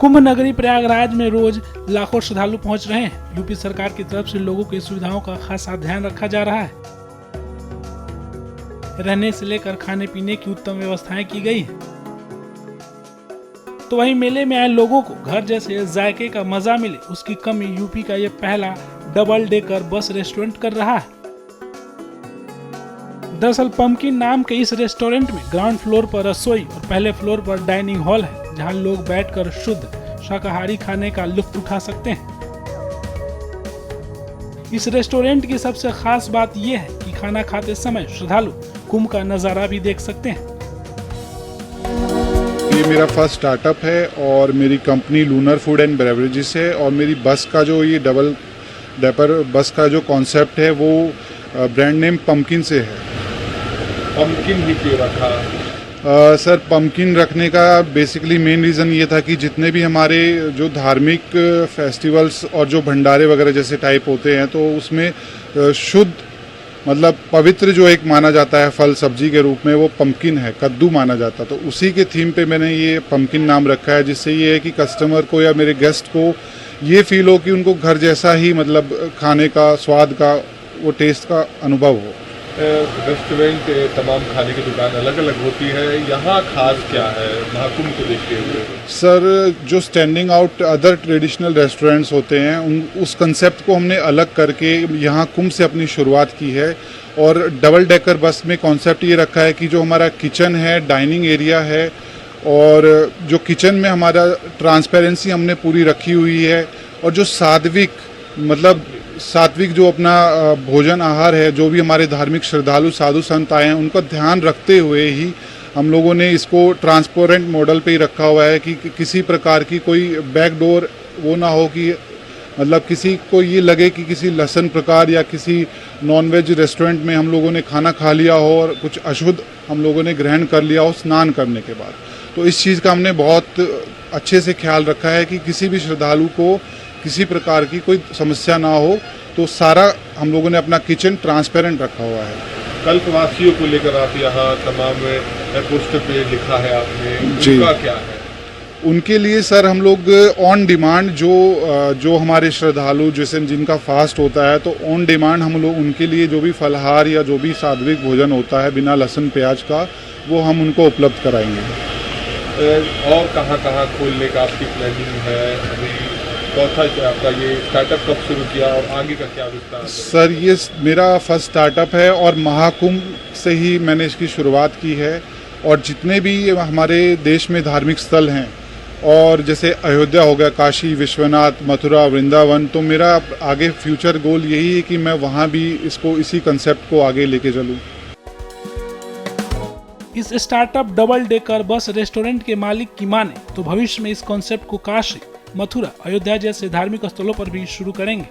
कुंभ नगरी प्रयागराज में रोज लाखों श्रद्धालु पहुंच रहे हैं। यूपी सरकार की तरफ से लोगों की सुविधाओं का खासा ध्यान रखा जा रहा है। रहने से लेकर खाने पीने की उत्तम व्यवस्थाएं की गई है। तो वहीं मेले में आए लोगों को घर जैसे जायके का मजा मिले, उसकी कमी यूपी का ये पहला डबल डेकर बस रेस्टोरेंट कर रहा है। दरअसल पंपकिन नाम के इस रेस्टोरेंट में ग्राउंड फ्लोर पर रसोई और पहले फ्लोर पर डाइनिंग हॉल है, जहां लोग बैठकर शुद्ध शाकाहारी खाने का लुत्फ उठा सकते हैं। इस रेस्टोरेंट की सबसे खास बात यह है कि खाना खाते समय श्रद्धालु कुंभ का नजारा भी देख सकते हैं। ये मेरा फर्स्ट स्टार्टअप है और मेरी company lunar food and beverages है। और मेरी बस का जो ये डबल डेपर बस का जो कॉन्सेप्ट है वो ब्रांड नेम पंपकिन से है। पंपकिन ही क्यों रखा? सर, पंपकिन रखने का बेसिकली मेन रीज़न ये था कि जितने भी हमारे जो धार्मिक फेस्टिवल्स और जो भंडारे वगैरह जैसे टाइप होते हैं तो उसमें शुद्ध मतलब पवित्र जो एक माना जाता है फल सब्जी के रूप में, वो पंपकिन है, कद्दू माना जाता है। तो उसी के थीम पे मैंने ये पंपकिन नाम रखा है, जिससे ये है कि कस्टमर को या मेरे गेस्ट को ये फील हो कि उनको घर जैसा ही मतलब खाने का स्वाद का वो टेस्ट का अनुभव हो। रेस्टोरेंट तमाम खाने की दुकान अलग अलग होती है, यहाँ खास क्या है महाकुंभ को देखते हुए? सर, जो standing out other traditional restaurants होते हैं उस कंसेप्ट को हमने अलग करके यहाँ कुंभ से अपनी शुरुआत की है। और डबल डेकर बस में कॉन्सेप्ट ये रखा है कि जो हमारा किचन है, डाइनिंग एरिया है, और जो किचन में हमारा ट्रांसपेरेंसी हमने पूरी रखी हुई है, और जो सात्विक जो अपना भोजन आहार है, जो भी हमारे धार्मिक श्रद्धालु साधु संत आए हैं उनका ध्यान रखते हुए ही हम लोगों ने इसको ट्रांसपेरेंट मॉडल पे ही रखा हुआ है कि किसी प्रकार की कोई बैकडोर वो ना हो कि मतलब किसी को ये लगे कि किसी लहसन प्रकार या किसी नॉनवेज रेस्टोरेंट में हम लोगों ने खाना खा लिया हो और कुछ अशुद्ध हम लोगों ने ग्रहण कर लिया हो स्नान करने के बाद। तो इस चीज़ का हमने बहुत अच्छे से ख्याल रखा है कि किसी भी श्रद्धालु को किसी प्रकार की कोई समस्या ना हो। तो सारा हम लोगों ने अपना किचन ट्रांसपेरेंट रखा हुआ है। कल्पवासियों को लेकर आप यहाँ तमाम पोस्टर पे लिखा है आपने, उनका क्या है? उनके लिए सर हम लोग ऑन डिमांड जो हमारे श्रद्धालु जैसे जिनका फास्ट होता है तो ऑन डिमांड हम लोग उनके लिए जो भी फलहार या जो भी सात्विक भोजन होता है बिना लहसुन प्याज का वो हम उनको उपलब्ध कराएंगे। और कहाँ खोलने का आपकी प्लानिंग है? अभी चौथा आपका ये स्टार्टअप कब शुरू किया और आगे का क्या विस्तार है? सर, ये मेरा फर्स्ट स्टार्टअप है और महाकुंभ से ही मैंने इसकी शुरुआत की है। और जितने भी हमारे देश में धार्मिक स्थल हैं और जैसे अयोध्या हो गया, काशी विश्वनाथ, मथुरा, वृंदावन, तो मेरा आगे फ्यूचर गोल यही है कि मैं वहाँ भी इसी कंसेप्ट को आगे लेके चलूँ। इस startup double decker bus restaurant के मालिक की माने तो भविष्य में इस कॉन्सेप्ट को काशी, मथुरा, अयोध्या जैसे धार्मिक स्थलों पर भी शुरू करेंगे।